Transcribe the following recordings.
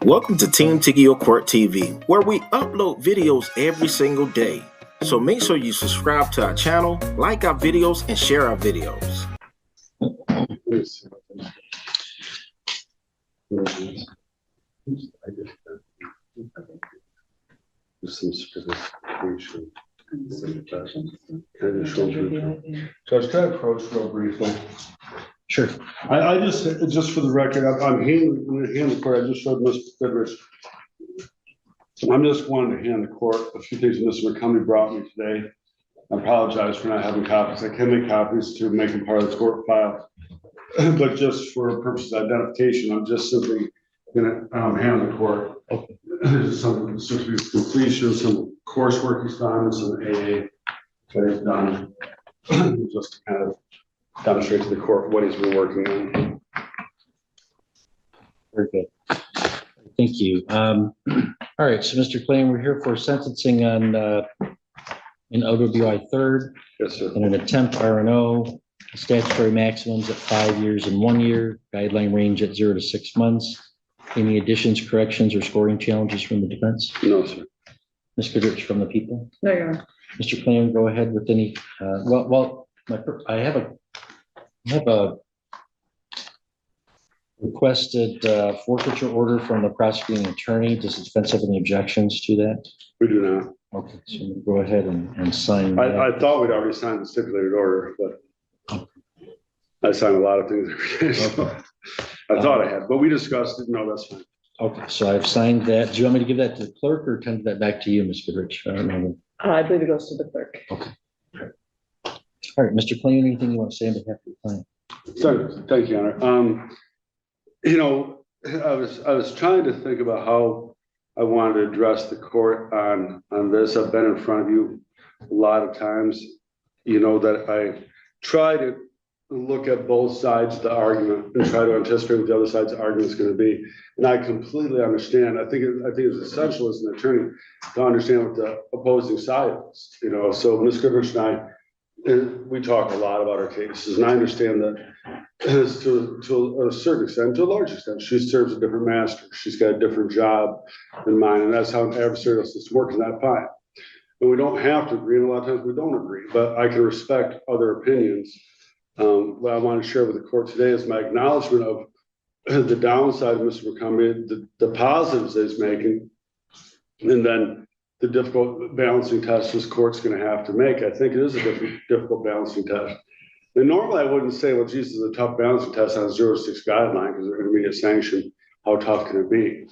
Welcome to Team Tigio Court TV, where we upload videos every single day. So make sure you subscribe to our channel, like our videos, and share our videos. Judge, can I approach real briefly? Sure. I just for the record, I'm going to hand the court. I just showed Mr. Goodrich. I'm just wanting to hand the court a few things Mr. McCumbee brought me today. I apologize for not having copies. I can make copies to make them part of the court file, but just for purposes of identification, I'm just simply going to hand the court some completion, some coursework he's done, some AA that he's done, just to kind of demonstrate to the court what he's been working on. Very good. Thank you. All right, so Mr. Clayton, we're here for sentencing on an OWI third. Yes, sir. And an attempt R&O, statutory maximums at 5 years and 1 year, guideline range at 0 to 6 months. Any additions, corrections, or scoring challenges from the defense? No, sir. Ms. Goodrich from the people? No, Your Honor. Mr. Clayton, go ahead with any, I have a requested forfeiture order from the prosecuting attorney. Does the defense have any objections to that? We do not. Okay, so we'll go ahead and sign that. I thought we'd already signed the stipulated order, but I sign a lot of things every day, so I thought I had, but we discussed it. No, that's fine. Okay, so I've signed that. Do you want me to give that to the clerk or turn that back to you, Ms. Goodrich? I don't know. I believe it goes to the clerk. Okay. All right, Mr. Clayton, anything you want to say on behalf of the client? So, thank you, Your Honor. You know, I was trying to think about how I wanted to address the court on this. I've been in front of you a lot of times. You know that I try to look at both sides of the argument and try to anticipate what the other side's argument is going to be. And I completely understand. I think it's essential as an attorney to understand what the opposing side is. You know, so Ms. Goodrich and I, we talk a lot about our cases, and I understand that to a certain extent, to a large extent, she serves a different master. She's got a different job than mine, and that's how an adversarial system works, and that's fine. And we don't have to agree, and a lot of times we don't agree, but I can respect other opinions. What I want to share with the court today is my acknowledgement of the downside of Mr. McCumbee, the positives that he's making, and then the difficult balancing test this court's going to have to make. I think it is a difficult balancing test. And normally I wouldn't say, well, geez, this is a tough balancing test on a 0 to 6 guideline because they're going to be a sanction. How tough can it be?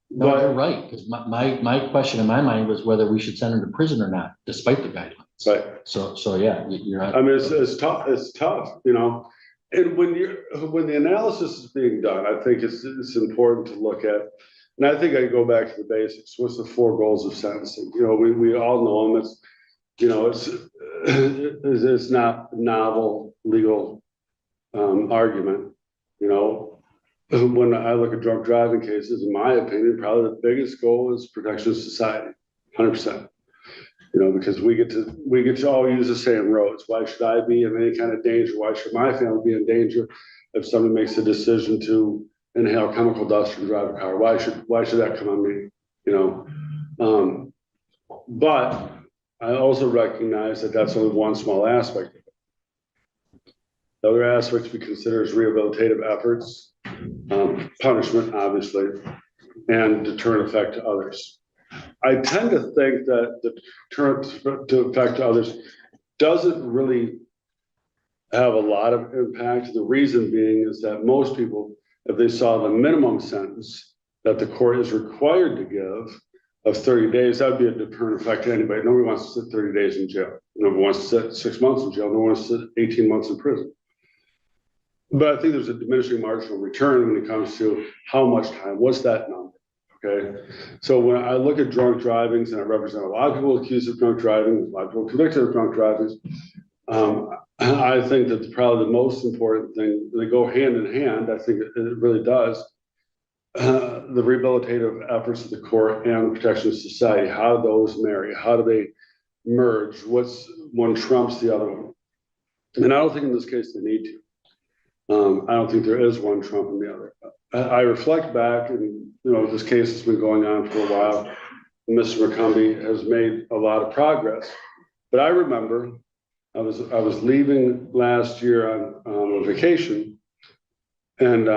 No, but you're right, because my question in my mind was whether we should send him to prison or not, despite the guidelines. Right. So yeah, you're right. I mean, it's tough. It's tough, you know. And when the analysis is being done, I think it's important to look at. And I think I go back to the basics. What's the 4 goals of sentencing? You know, we all know them. It's, you know, it's not novel legal argument. You know, when I look at drunk driving cases, in my opinion, probably the biggest goal is protection of society, 100%. You know, because we get to all use the same roads. Why should I be in any kind of danger? Why should my family be in danger if somebody makes a decision to inhale chemical dust and drive a car? Why should that come on me? You know, but I also recognize that that's only one small aspect of it. The other aspects we consider is rehabilitative efforts, punishment, obviously, and deterrent effect to others. I tend to think that the deterrent to effect to others doesn't really have a lot of impact. The reason being is that most people, if they saw the minimum sentence that the court is required to give of 30 days, that would be a deterrent effect to anybody. Nobody wants to sit 30 days in jail. Nobody wants to sit 6 months in jail. No one wants to sit 18 months in prison. But I think there's a diminishing marginal return when it comes to how much time. What's that number? Okay. So when I look at drunk drivings, and I represent a lot of people accused of drunk driving, a lot of people convicted of drunk driving, I think that probably the most important thing, they go hand in hand, I think it really does, the rehabilitative efforts of the court and the protection of society. How do those marry? How do they merge? What's one trumps the other one? And I don't think in this case they need to. I don't think there is one trumping the other. I reflect back, and this case has been going on for a while. Mr. McCumbee has made a lot of progress, but I remember I was leaving last year on a vacation, and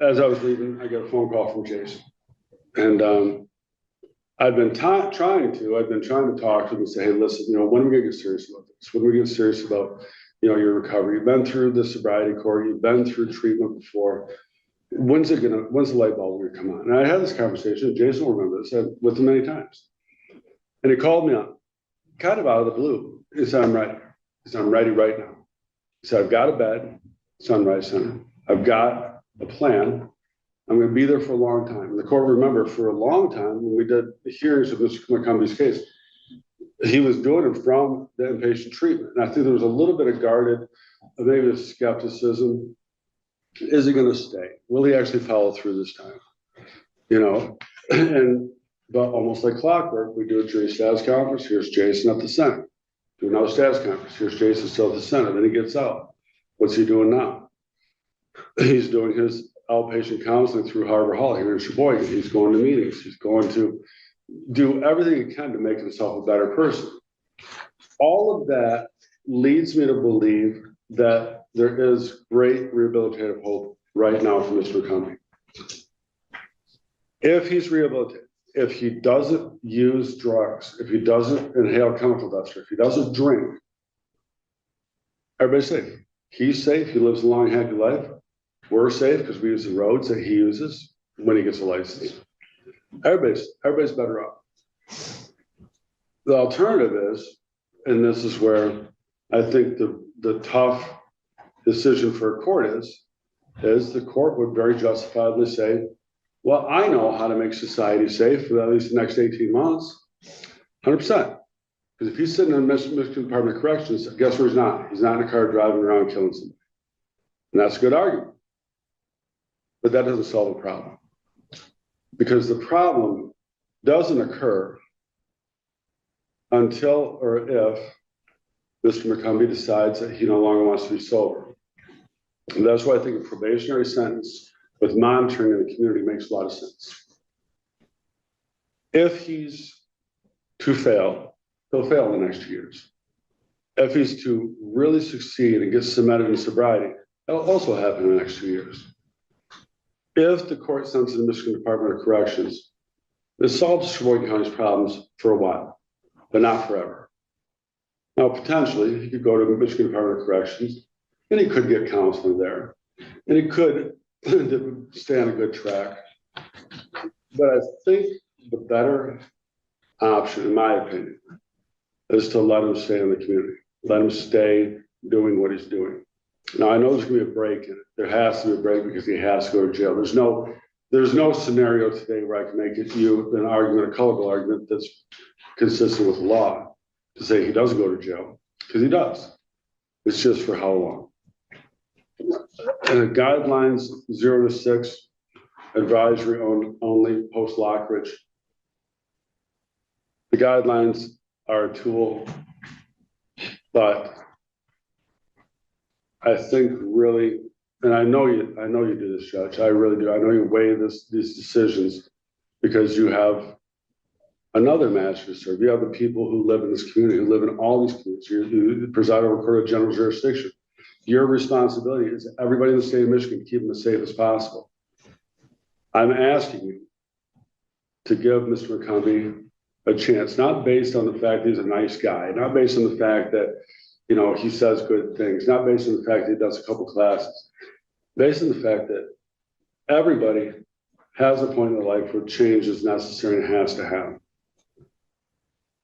as I was leaving, I got a phone call from Jason, and I've been trying to talk to him and say, hey, listen, when are we gonna get serious about this? When are we get serious about your recovery? You've been through the sobriety court, you've been through treatment before. When's the light bulb gonna come on? And I had this conversation, Jason will remember this, with him many times. And he called me on, kind of out of the blue. He said, I'm ready. He said, I'm ready right now. He said, I've got a bed, Sunrise Center. I've got a plan. I'm gonna be there for a long time. And the court, remember, for a long time, when we did the hearings of Mr. McCumbee's case, he was doing it from the inpatient treatment. And I think there was a little bit of guarded, maybe a skepticism. Is he gonna stay? Will he actually follow through this time? But almost like clockwork, we do a jury status conference. Here's Jason at the center. Do another status conference. Here's Jason still at the center. Then he gets out. What's he doing now? He's doing his outpatient counseling through Harbor Hall here in Sheboygan. He's going to meetings. He's going to do everything he can to make himself a better person. All of that leads me to believe that there is great rehabilitative hope right now for Mr. McCumbee. If he's rehabilitated, if he doesn't use drugs, if he doesn't inhale chemical dust, if he doesn't drink, everybody's safe. He's safe. He lives a long, happy life. We're safe because we use the roads that he uses when he gets a license. Everybody's better off. The alternative is, and this is where I think the tough decision for a court is the court would very justifiably say, well, I know how to make society safe for at least the next 18 months, 100%. Because if he's sitting in the Michigan Department of Corrections, guess where he's not? He's not in a car driving around killing somebody. And that's a good argument. But that doesn't solve the problem. Because the problem doesn't occur until or if Mr. McCumbee decides that he no longer wants to be sober. And that's why I think a probationary sentence with monitoring in the community makes a lot of sense. If he's to fail, he'll fail in the next 2 years. If he's to really succeed and get cemented in sobriety, that'll also happen in the next 2 years. If the court sends to the Michigan Department of Corrections, this solves Sheboygan County's problems for a while, but not forever. Now, potentially, he could go to the Michigan Department of Corrections, and he could get counseling there, and he could stay on a good track. But I think the better option, in my opinion, is to let him stay in the community, let him stay doing what he's doing. Now, I know there's gonna be a break in it. There has to be a break because he has to go to jail. There's no scenario today where I can make it an argument, a colorful argument that's consistent with the law to say he doesn't go to jail, because he does. It's just for how long. And the guidelines 0 to 6, advisory only, post Lockridge. The guidelines are a tool, but I think really, and I know you do this, Judge. I really do. I know you weigh these decisions because you have another master to serve. You have the people who live in this community, who live in all these communities. You preside over court of general jurisdiction. Your responsibility is everybody in the state of Michigan to keep them as safe as possible. I'm asking you to give Mr. McCumbee a chance, not based on the fact he's a nice guy, not based on the fact that he says good things, not based on the fact that he does a couple classes, based on the fact that everybody has a point in their life where change is necessary and has to happen.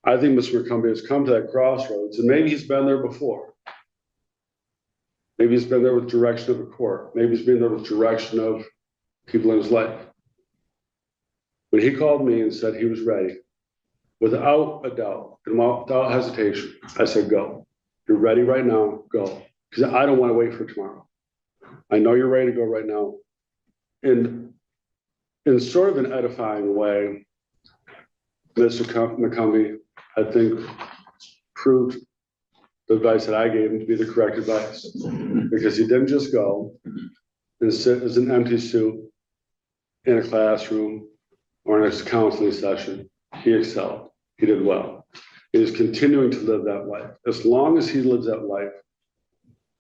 I think Mr. McCumbee has come to that crossroads, and maybe he's been there before. Maybe he's been there with direction of a court. Maybe he's been there with direction of people in his life. When he called me and said he was ready, without a doubt and without hesitation, I said, go. You're ready right now, go. Because I don't want to wait for tomorrow. I know you're ready to go right now. And in sort of an edifying way, Mr. McCumbee, I think, proved the advice that I gave him to be the correct advice, because he didn't just go and sit as an empty suit in a classroom or in a counseling session. He excelled. He did well. He is continuing to live that life. As long as he lives that life,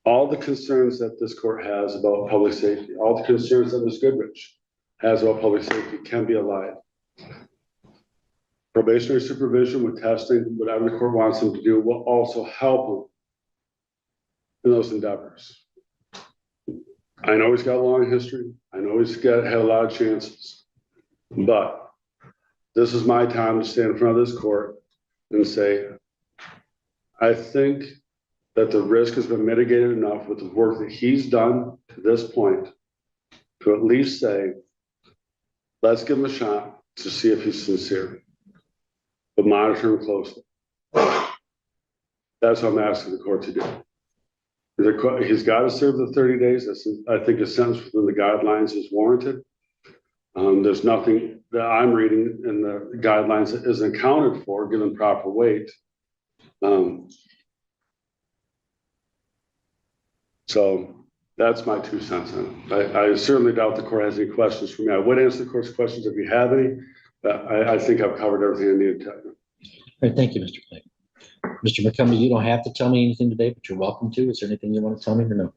all the concerns that this court has about public safety, all the concerns that Ms. Goodrich has about public safety can be allayed. Probationary supervision with testing, whatever the court wants him to do, will also help him in those endeavors. I know he's got a long history. I know he's had a lot of chances, but this is my time to stand in front of this court and say, I think that the risk has been mitigated enough with the work that he's done to this point to at least say, let's give him a shot to see if he's sincere, but monitor him closely. That's what I'm asking the court to do. He's got to serve the 30 days. I think a sentence within the guidelines is warranted. There's nothing that I'm reading in the guidelines that isn't accounted for, given proper weight. So that's my 2 cents on it. I certainly doubt the court has any questions for me. I would answer the court's questions if you have any, but I think I've covered everything I needed to. All right, thank you, Mr. Clay. Mr. McCombie, you don't have to tell me anything today, but you're welcome to. Is there anything you want to tell me or no?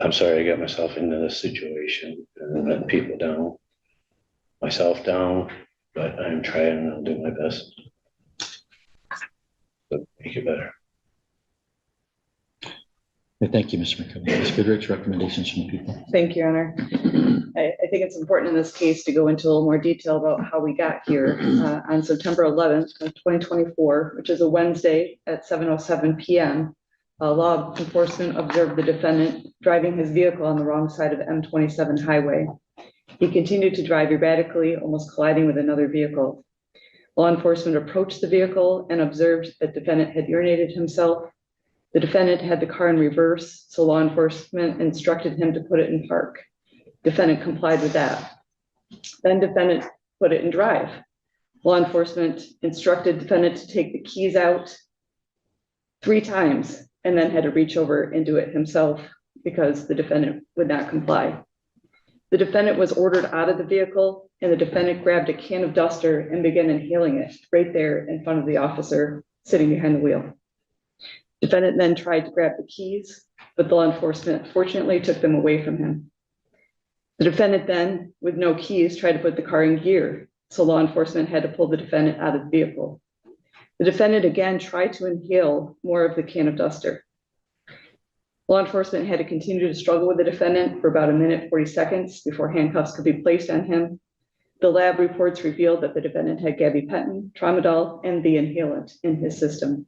I'm sorry I got myself into this situation and let people down, myself down, but I'm trying and I'll do my best to make it better. Thank you, Mr. McCombie. Ms. Goodrich, recommendations from the people. Thank you, Your Honor. I think it's important in this case to go into a little more detail about how we got here. On September 11th of 2024, which is a Wednesday at 7:07 p.m., law enforcement observed the defendant driving his vehicle on the wrong side of the M27 highway. He continued to drive erratically, almost colliding with another vehicle. Law enforcement approached the vehicle and observed that the defendant had urinated himself. The defendant had the car in reverse, so law enforcement instructed him to put it in park. Defendant complied with that. Then defendant put it in drive. Law enforcement instructed defendant to take the keys out 3 times and then had to reach over and do it himself because the defendant would not comply. The defendant was ordered out of the vehicle and the defendant grabbed a can of duster and began inhaling it right there in front of the officer sitting behind the wheel. Defendant then tried to grab the keys, but the law enforcement fortunately took them away from him. The defendant then, with no keys, tried to put the car in gear, so law enforcement had to pull the defendant out of the vehicle. The defendant again tried to inhale more of the can of duster. Law enforcement had to continue to struggle with the defendant for about 1:40 before handcuffs could be placed on him. The lab reports revealed that the defendant had gabapentin, tramadol, and the inhalant in his system.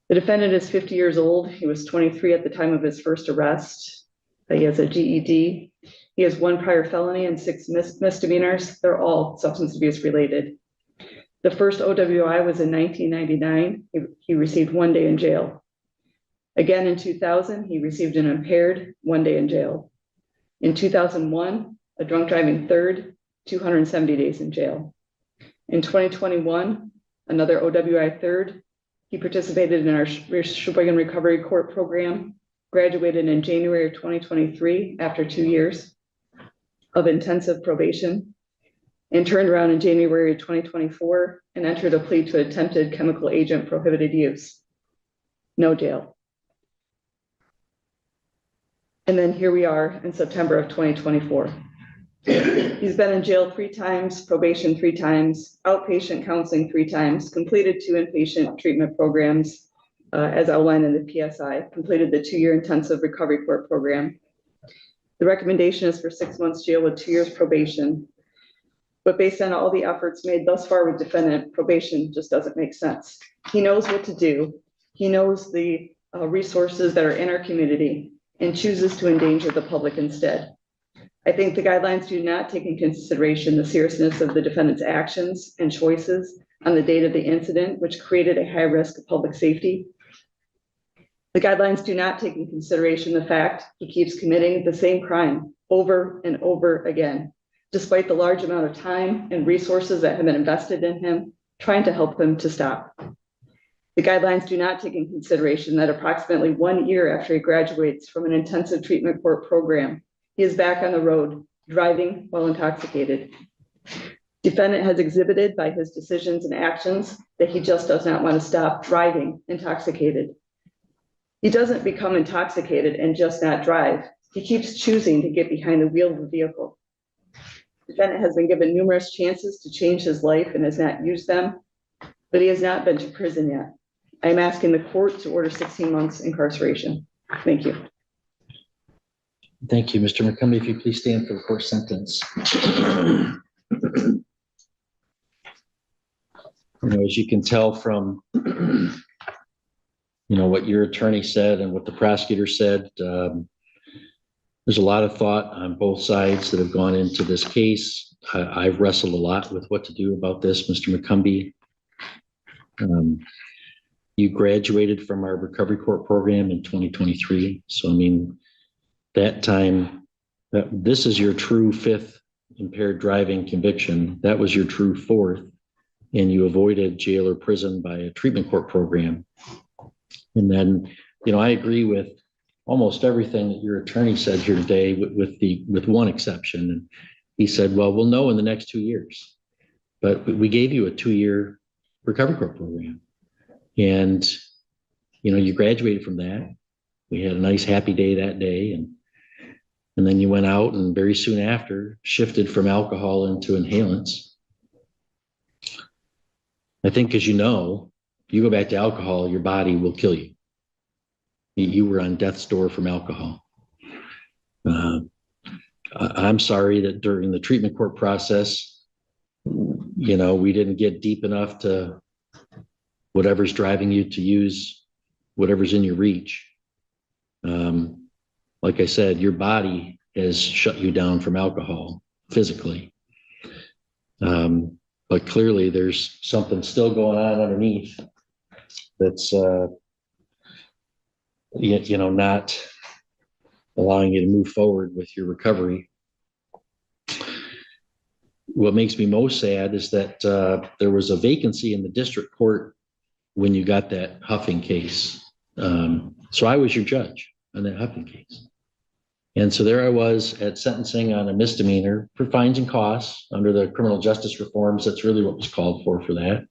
The defendant is 50 years old. He was 23 at the time of his first arrest. He has a GED. He has 1 prior felony and 6 misdemeanors. They're all substance abuse related. The first OWI was in 1999. He received 1 day in jail. Again, in 2000, he received an impaired 1 day in jail. In 2001, a drunk driving third, 270 days in jail. In 2021, another OWI third. He participated in our Sheboygan Recovery Court program, graduated in January of 2023 after 2 years of intensive probation, and turned around in January of 2024 and entered a plea to attempted chemical agent prohibited use. No jail. And then here we are in September of 2024. He's been in jail 3 times, probation 3 times, outpatient counseling 3 times, completed 2 inpatient treatment programs, as outlined in the PSI, completed the 2-year intensive recovery court program. The recommendation is for 6 months jail with 2 years probation. But based on all the efforts made thus far with defendant, probation just doesn't make sense. He knows what to do. He knows the resources that are in our community and chooses to endanger the public instead. I think the guidelines do not take into consideration the seriousness of the defendant's actions and choices on the date of the incident, which created a high risk of public safety. The guidelines do not take into consideration the fact he keeps committing the same crime over and over again. despite the large amount of time and resources that have been invested in him, trying to help him to stop. The guidelines do not take in consideration that approximately 1 year after he graduates from an intensive treatment court program, he is back on the road, driving while intoxicated. Defendant has exhibited by his decisions and actions that he just does not want to stop driving intoxicated. He doesn't become intoxicated and just not drive. He keeps choosing to get behind the wheel of the vehicle. Defendant has been given numerous chances to change his life and has not used them, but he has not been to prison yet. I'm asking the court to order 16 months incarceration. Thank you. Thank you, Mr. McCombie. If you please stand for the court sentence. As you can tell from, what your attorney said and what the prosecutor said, there's a lot of thought on both sides that have gone into this case. I've wrestled a lot with what to do about this, Mr. McCombie. You graduated from our recovery court program in 2023. So, that time, this is your true 5th impaired driving conviction. That was your true 4th. And you avoided jail or prison by a treatment court program. And then, I agree with almost everything that your attorney said here today, with one exception. And he said, well, we'll know in the next 2 years. But we gave you a 2-year recovery court program. And, you graduated from that. We had a nice happy day that day. And then you went out and very soon after shifted from alcohol into inhalants. I think, as you go back to alcohol, your body will kill you. You were on death's door from alcohol. I'm sorry that during the treatment court process, we didn't get deep enough to whatever's driving you to use whatever's in your reach. Like I said, your body has shut you down from alcohol physically. But clearly there's something still going on underneath that's, not allowing you to move forward with your recovery. What makes me most sad is that there was a vacancy in the district court when you got that huffing case. So I was your judge on that huffing case. And so there I was at sentencing on a misdemeanor for fines and costs under the criminal justice reforms. That's really what was called for that.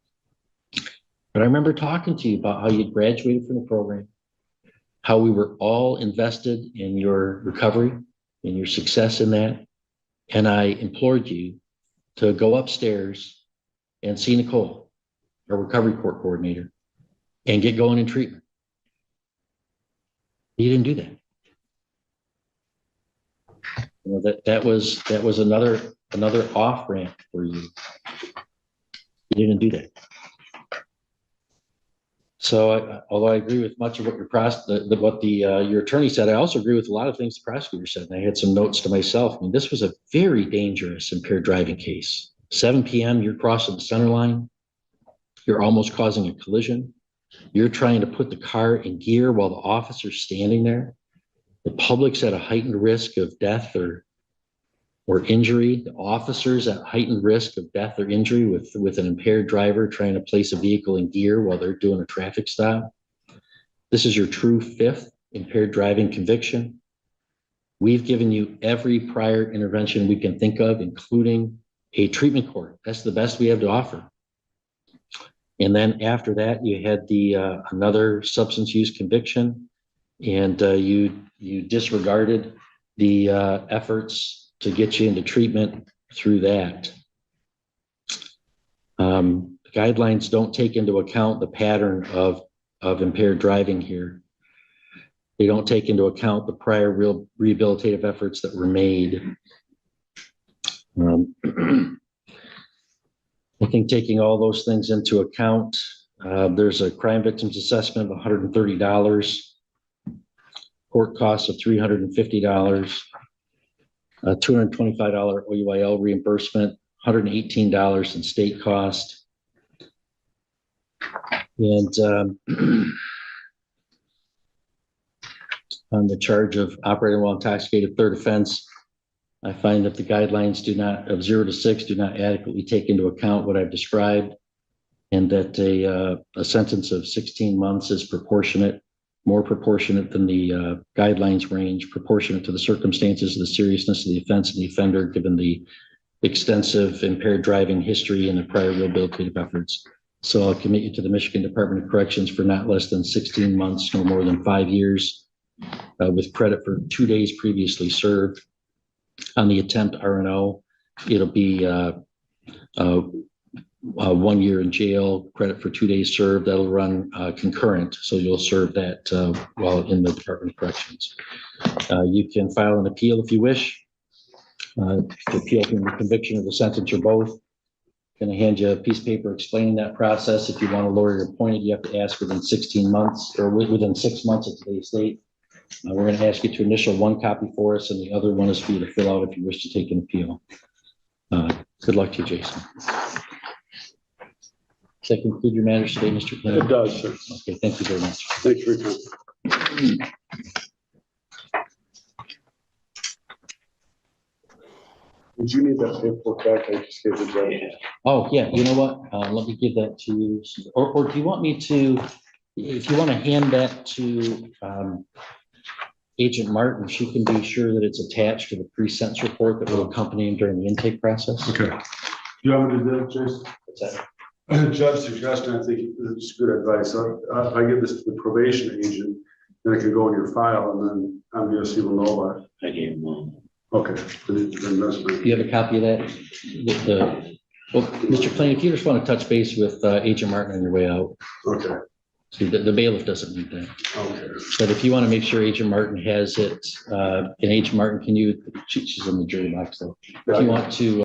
But I remember talking to you about how you graduated from the program, how we were all invested in your recovery and your success in that. And I implored you to go upstairs and see Nicole, our recovery court coordinator, and get going in treatment. You didn't do that. That was another off ramp for you. You didn't do that. So, although I agree with much of what your attorney said, I also agree with a lot of things the prosecutor said. And I had some notes to myself. This was a very dangerous impaired driving case. 7 p.m., you're crossing the center line. You're almost causing a collision. You're trying to put the car in gear while the officer's standing there. The public's at a heightened risk of death or injury. The officer's at heightened risk of death or injury with an impaired driver trying to place a vehicle in gear while they're doing a traffic stop. This is your true 5th impaired driving conviction. We've given you every prior intervention we can think of, including a treatment court. That's the best we have to offer. And then after that, you had another substance use conviction, and you disregarded the efforts to get you into treatment through that. The guidelines don't take into account the pattern of impaired driving here. They don't take into account the prior rehabilitative efforts that were made. I think taking all those things into account, there's a crime victims assessment of $130, court costs of $350, a $225 OUIL reimbursement, $118 in state cost. And on the charge of operating while intoxicated, third offense, I find that the guidelines of 0 to 6 do not adequately take into account what I've described, and that a sentence of 16 months is proportionate, more proportionate than the guidelines range, proportionate to the circumstances, the seriousness of the offense and the offender, given the extensive impaired driving history and the prior rehabilitative efforts. So I'll commit you to the Michigan Department of Corrections for not less than 16 months, no more than 5 years, with credit for 2 days previously served. On the attempt R&O, it'll be 1 year in jail, credit for 2 days served. That'll run concurrent, so you'll serve that while in the Department of Corrections. You can file an appeal if you wish. To appeal from the conviction of the sentence or both. Going to hand you a piece of paper explaining that process. If you want a lawyer appointed, you have to ask within 16 months or within 6 months of today's date. We're going to ask you to initial one copy for us, and the other one is for you to fill out if you wish to take an appeal. Good luck to you, Jason. Does that conclude your matters today, Mr. Clinton? It does, sir. Okay, thank you very much. Thank you for your time. Did you need that paperwork back? I just gave the judge. Oh, yeah, you know what? Let me give that to you. Or do you want me to, if you want to hand that to Agent Martin, she can be sure that it's attached to the pre-sentence report that will accompany him during the intake process. Okay. Do you want me to do that, Jason? What's that? Judge suggestion, I think it's good advice. If I give this to the probation agent, then it can go in your file, and then MVSC will know about it. I gave him one. Okay. Then that's Do fine. you have a copy of that? Well, Mr. Plain, if you just want to touch base with Agent Martin on your way out. Okay. See, the bailiff doesn't need that. Okay. But if you want to make sure Agent Martin has it, and Agent Martin, can you, she's in the jury box though. If you want to